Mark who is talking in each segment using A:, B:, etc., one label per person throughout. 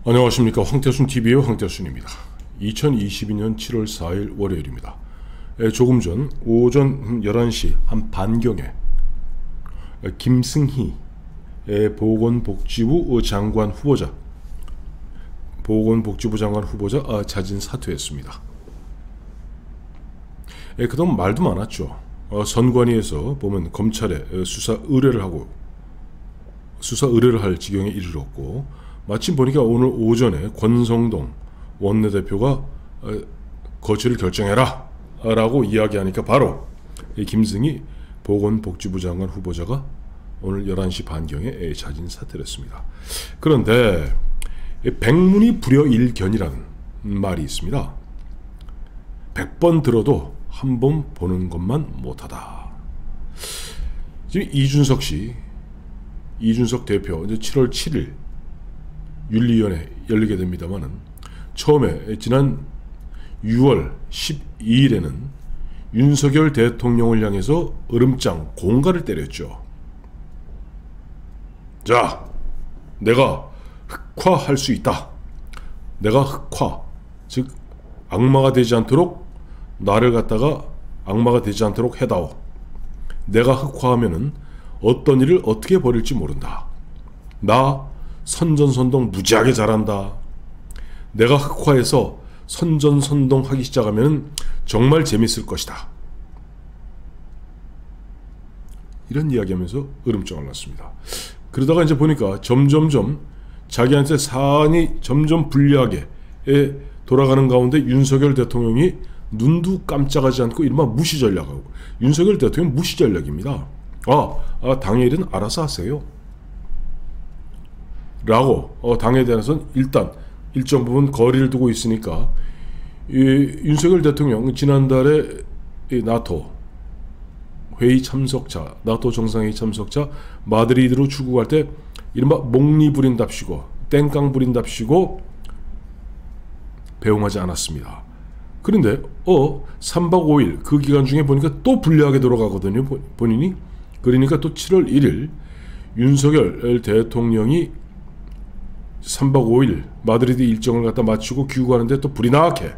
A: 안녕하십니까. 황태순TV의 황태순입니다. 2022년 7월 4일 월요일입니다. 조금 전 오전 11시 한 반경에 김승희 보건복지부 장관 후보자 자진 사퇴했습니다. 그동안 말도 많았죠. 선관위에서 보면 검찰에 수사 의뢰를 할 지경에 이르렀고, 마침 보니까 오늘 오전에 권성동 원내대표가 거취를 결정해라 라고 이야기하니까 바로 김승희 보건복지부 장관 후보자가 오늘 11시 반경에 자진 사퇴를 했습니다. 그런데 백문이 불여일견이라는 말이 있습니다. 100번 들어도 한 번 보는 것만 못하다. 지금 이준석 대표 이제 7월 7일 윤리위원회 열리게 됩니다만은, 처음에 지난 6월 12일에는 윤석열 대통령을 향해서 으름장 공갈을 때렸죠. 자, 내가 흑화할 수 있다. 내가 흑화, 즉 악마가 되지 않도록 나를 갖다가 악마가 되지 않도록 해다오. 내가 흑화하면은 어떤 일을 어떻게 벌일지 모른다. 나 선전선동 무지하게 잘한다. 내가 흑화해서 선전선동하기 시작하면 정말 재밌을 것이다. 이런 이야기하면서 으름장을 놨습니다. 그러다가 이제 보니까 점점점 자기한테 사안이 점점 불리하게 돌아가는 가운데 윤석열 대통령이 눈도 깜짝하지 않고 이른바 무시 전략하고, 윤석열 대통령 무시 전략입니다. 당의 일은 알아서 하세요 라고 당에 대해서는 일단 일정 부분 거리를 두고 있으니까, 윤석열 대통령 지난달에 나토 회의 참석자, 나토 정상회의 참석자 마드리드로 출국할 때 이른바 목리 부린답시고 땡깡 부린답시고 배웅하지 않았습니다. 그런데 3박 5일 그 기간 중에 보니까 또 불리하게 돌아가거든요, 본인이. 그러니까 또 7월 1일 윤석열 대통령이 3박 5일 마드리드 일정을 갖다 마치고 귀국하는데 또 불이 나게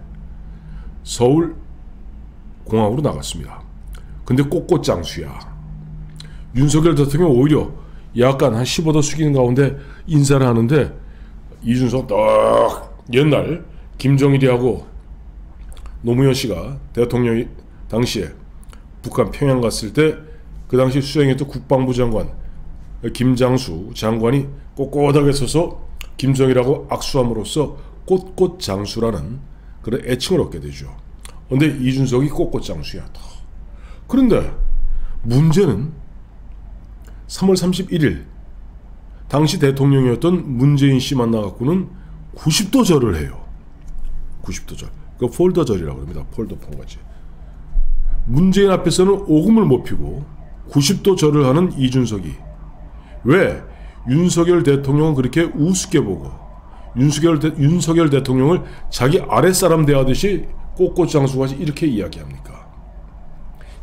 A: 서울 공항으로 나갔습니다. 근데 꽃꽃장수야. 윤석열 대통령 오히려 약간 한 15도 숙이는 가운데 인사를 하는데, 이준석 딱 옛날 김정일이하고 노무현 씨가 대통령이 당시에 북한 평양 갔을 때 그 당시 수행했던 국방부 장관 김장수 장관이 꼿꼿하게 서서 김정일하고 악수함으로써 꽃꽃장수라는 그런 애칭을 얻게 되죠. 그런데 이준석이 꽃꽃장수야. 그런데 문제는 3월 31일 당시 대통령이었던 문재인 씨 만나갖고는 90도 절을 해요. 90도 절. 그 폴더 절이라고 합니다. 폴더 폰같이. 문재인 앞에서는 오금을 못 피고 90도 절을 하는 이준석이 왜 윤석열 대통령은 그렇게 우습게 보고 윤석열 대통령을 자기 아랫사람 대하듯이 꽃꽃장수같이 이렇게 이야기합니까?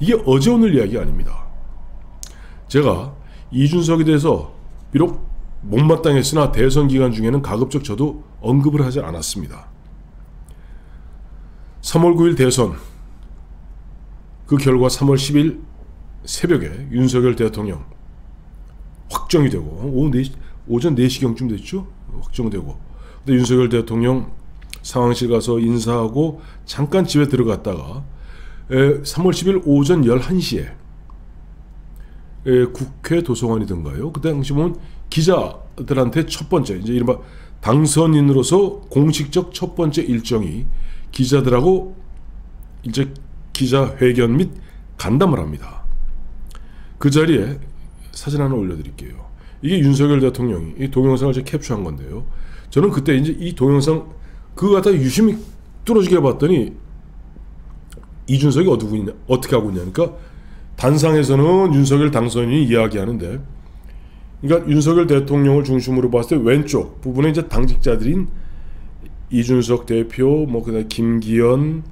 A: 이게 어제 오늘 이야기 아닙니다. 제가 이준석에 대해서 비록 못마땅했으나 대선 기간 중에는 가급적 저도 언급을 하지 않았습니다. 3월 9일 대선, 그 결과 3월 10일 새벽에 윤석열 대통령 확정이 되고, 오전 4시경쯤 됐죠? 확정되고. 근데 윤석열 대통령 상황실 가서 인사하고 잠깐 집에 들어갔다가 3월 10일 오전 11시에 국회 도서관이던가요? 그때 당시 보면 기자들한테 첫 번째, 이제 이른바 당선인으로서 공식적 첫 번째 일정이 기자들하고 이제 기자회견 및 간담을 합니다. 그 자리에 사진 하나 올려드릴게요. 이게 윤석열 대통령이 이 동영상을 제가 캡처한 건데요. 저는 그때 이제 이 동영상 그거 갖다 유심히 뚫어지게 봤더니 이준석이 어떻게 하고 있냐니까, 단상에서는 윤석열 당선인이 이야기하는데, 그러니까 윤석열 대통령을 중심으로 봤을 때 왼쪽 부분에 이제 당직자들인 이준석 대표, 그다음에 김기현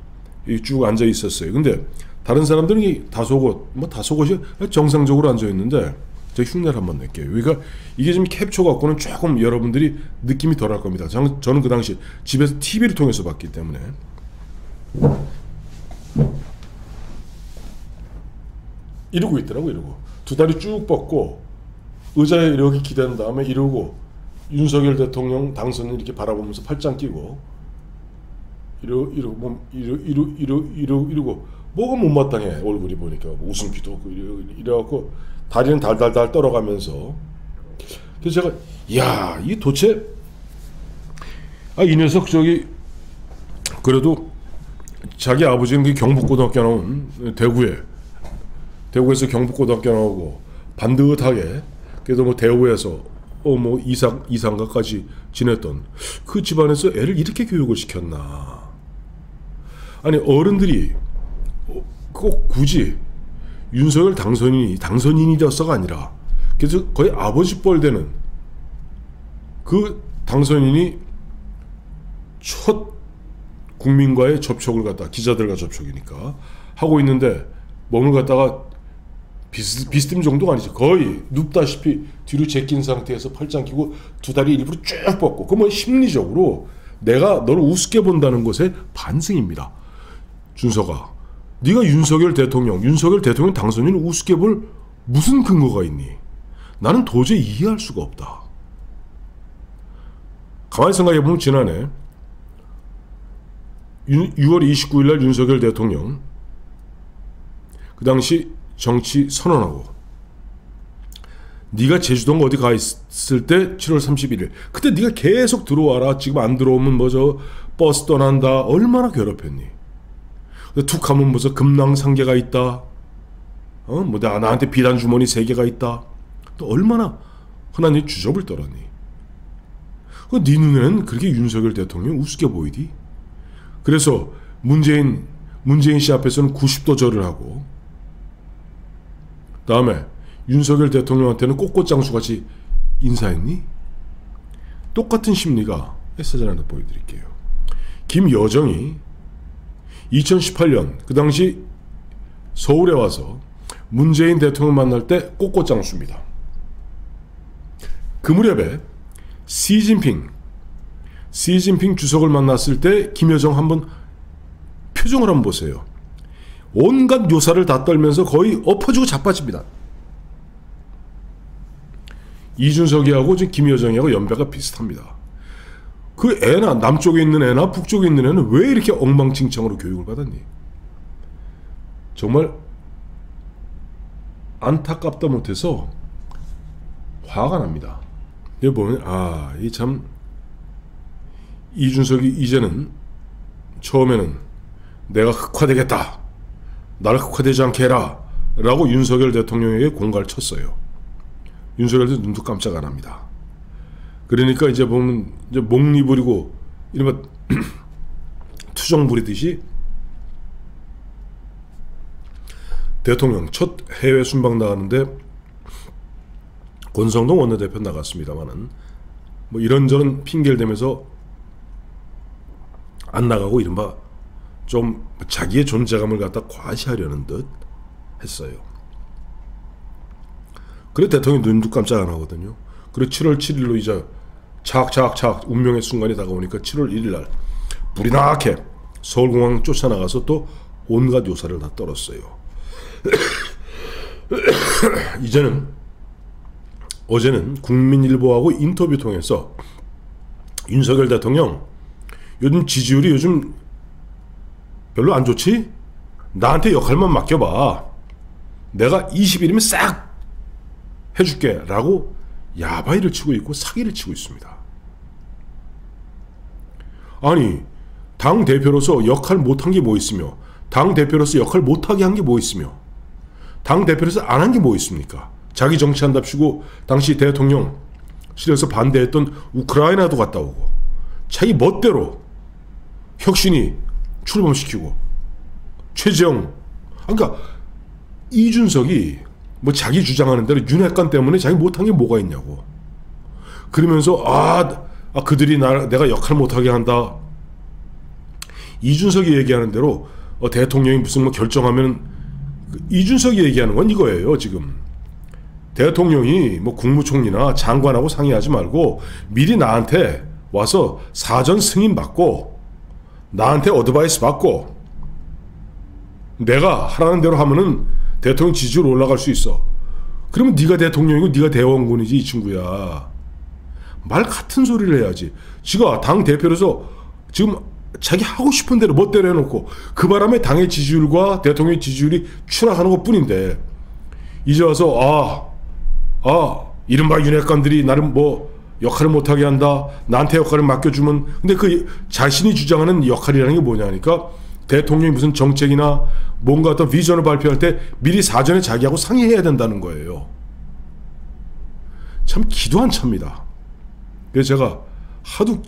A: 쭉 앉아 있었어요. 근데 다른 사람들은 다소곳이 정상적으로 앉아 있는데, 저 흉내를 한번 낼게요. 그러니까 이게 지금 캡처 갖고는 조금 여러분들이 느낌이 덜할 겁니다. 저는 그 당시 집에서 TV를 통해서 봤기 때문에. 이러고 있더라고. 이러고 두 다리 쭉 뻗고 의자에 이렇게 기댄 다음에 이러고 윤석열 대통령 당선을 이렇게 바라보면서 팔짱 끼고 이러고 뭐가 못마땅해. 얼굴이 보니까 웃음기도 없고 이래갖고 다리는 달달달 떨어가면서. 그래서 제가 야, 이 도대체 이 녀석 저기 그래도 자기 아버지는 그 경북고등학교 나온 대구에서 경북고등학교 나오고 반듯하게 그래도 뭐 대우에서 뭐 이상가까지 지냈던 그 집안에서 애를 이렇게 교육을 시켰나. 아니 어른들이 꼭 굳이 윤석열 당선인이 되었어가 아니라 그래서 거의 아버지 뻘 되는 그 당선인이 첫 국민과의 접촉을 갖다 기자들과 접촉이니까 하고 있는데 몸을 갖다가 비스듬 정도가 아니죠. 거의 눕다시피 뒤로 제낀 상태에서 팔짱 끼고 두 다리 일부러 쭉 뻗고 그러면 심리적으로 내가 너를 우습게 본다는 것의 반증입니다. 준석아, 네가 윤석열 대통령 당선인을 우습게 볼 무슨 근거가 있니? 나는 도저히 이해할 수가 없다. 가만히 생각해보면 지난해 6월 29일 날 윤석열 대통령 그 당시 정치 선언하고 네가 제주도인가 어디 가 있을 때 7월 31일 그때 네가 계속 들어와라. 지금 안 들어오면 뭐 저 버스 떠난다. 얼마나 괴롭혔니? 툭 하면 무슨 금낭상계가 있다. 뭐 나한테 비단 주머니 3개가 있다. 또 얼마나 흔한 일 주접을 떨었니? 네 눈에는 그렇게 윤석열 대통령 우습게 보이디? 그래서 문재인 씨 앞에서는 90도 절을 하고 다음에 윤석열 대통령한테는 꽃꽃장수같이 인사했니? 똑같은 심리가 사진 하나 보여드릴게요. 김여정이 2018년 그 당시 서울에 와서 문재인 대통령 만날 때 꽃꽃장수입니다. 그 무렵에 시진핑 주석을 만났을 때 김여정 한번 표정을 한번 보세요. 온갖 묘사를 다 떨면서 거의 엎어지고 자빠집니다. 이준석이하고 지금 김여정이하고 연배가 비슷합니다. 그 애나 남쪽에 있는 애나 북쪽에 있는 애는 왜 이렇게 엉망진창으로 교육을 받았니? 정말 안타깝다 못해서 화가 납니다. 여기 보면 이 참 이준석이 이제는 처음에는 내가 흑화되겠다. 나를 흑화되지 않게 해라. 라고 윤석열 대통령에게 공갈을 쳤어요. 윤석열 대통령 눈도 깜짝 안 합니다. 그러니까 이제 보면 이제 목리 부리고 이른바 투정 부리듯이 대통령 첫 해외 순방 나가는데 권성동 원내대표 나갔습니다만은 뭐 이런저런 핑계를 대면서 안 나가고 이른바 좀 자기의 존재감을 갖다 과시하려는 듯 했어요. 그래 대통령이 눈도 깜짝 안 하거든요. 그리고 7월 7일로 이제 차악 운명의 순간이 다가오니까 7월 1일 날 불이 나게 서울공항 쫓아나가서 또 온갖 요사를 다 떨었어요. 어제는 국민일보하고 인터뷰 통해서 윤석열 대통령 요즘 지지율이 요즘 별로 안 좋지? 나한테 역할만 맡겨봐. 내가 20일이면 싹 해줄게 라고 야바이를 치고 있고 사기를 치고 있습니다. 아니 당대표로서 역할 못한 게 뭐 있으며 당대표로서 역할 못하게 한 게 뭐 있으며 당대표로서 안 한 게 뭐 있습니까? 자기 정치한답시고 당시 대통령실에서 반대했던 우크라이나도 갔다 오고 자기 멋대로 혁신이 출범시키고 최재형 그러니까 이준석이 뭐 자기 주장하는 대로 윤핵관 때문에 자기 못한 게 뭐가 있냐고 그러면서 그들이 내가 역할 못하게 한다. 이준석이 얘기하는 대로 대통령이 무슨 뭐 결정하면 이준석이 얘기하는 건 이거예요. 지금 대통령이 뭐 국무총리나 장관하고 상의하지 말고 미리 나한테 와서 사전 승인 받고 나한테 어드바이스 받고 내가 하라는 대로 하면은 대통령 지지율 올라갈 수 있어. 그러면 네가 대통령이고 네가 대원군이지 이 친구야. 말 같은 소리를 해야지. 지가 당 대표로서 지금 자기 하고 싶은 대로 멋대로 해놓고 그 바람에 당의 지지율과 대통령의 지지율이 추락하는 것 뿐인데 이제 와서 이른바 윤핵관들이 나를 뭐 역할을 못하게 한다. 나한테 역할을 맡겨주면 근데 그 자신이 주장하는 역할이라는 게 뭐냐니까 대통령이 무슨 정책이나 뭔가 어떤 비전을 발표할 때 미리 사전에 자기하고 상의해야 된다는 거예요. 참 기도 안 찹니다. 그래서 제가 하도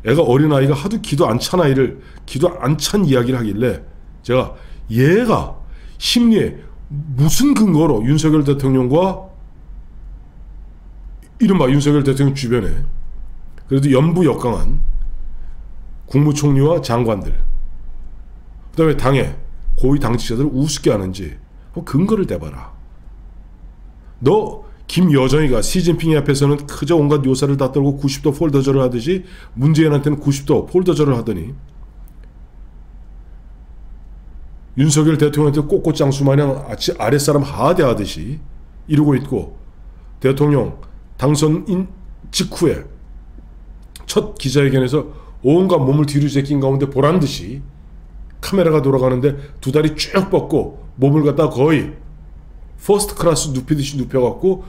A: 애가 어린아이가 하도 기도 안 찬 아이를 기도 안 찬 이야기를 하길래 제가 얘가 심리에 무슨 근거로 윤석열 대통령과 이른바 윤석열 대통령 주변에 그래도 연부역강한 국무총리와 장관들 그 다음에 당의 고위 당직자들을 우습게 하는지 근거를 대봐라. 너 김여정이가 시진핑 앞에서는 그저 온갖 요사를 다 떨고 90도 폴더절을 하듯이 문재인한테는 90도 폴더절을 하더니 윤석열 대통령한테 꽃꽃장수 마냥 아랫사람 하대하듯이 이러고 있고 대통령 당선인 직후에 첫 기자회견에서 온갖 몸을 뒤로 제낀 가운데 보란듯이 카메라가 돌아가는데 두 다리 쭉 뻗고 몸을 갖다 거의 퍼스트 클래스 눕히듯이 눕혀갖고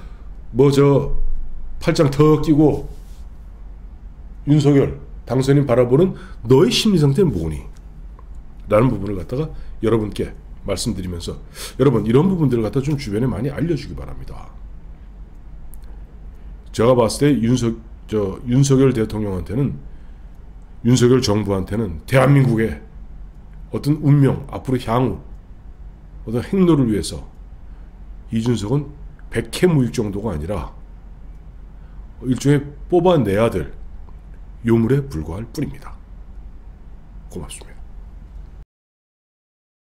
A: 뭐 저 팔짱 턱 끼고 윤석열 당선인 바라보는 너의 심리 상태는 뭐니? 라는 부분을 갖다가 여러분께 말씀드리면서 여러분 이런 부분들을 갖다 좀 주변에 많이 알려주기 바랍니다. 제가 봤을 때 윤석열 대통령한테는 윤석열 정부한테는 대한민국의 어떤 운명 앞으로 향후 어떤 행로를 위해서 이준석은 백해무익 정도가 아니라 일종의 뽑아내야 될 요물에 불과할 뿐입니다. 고맙습니다.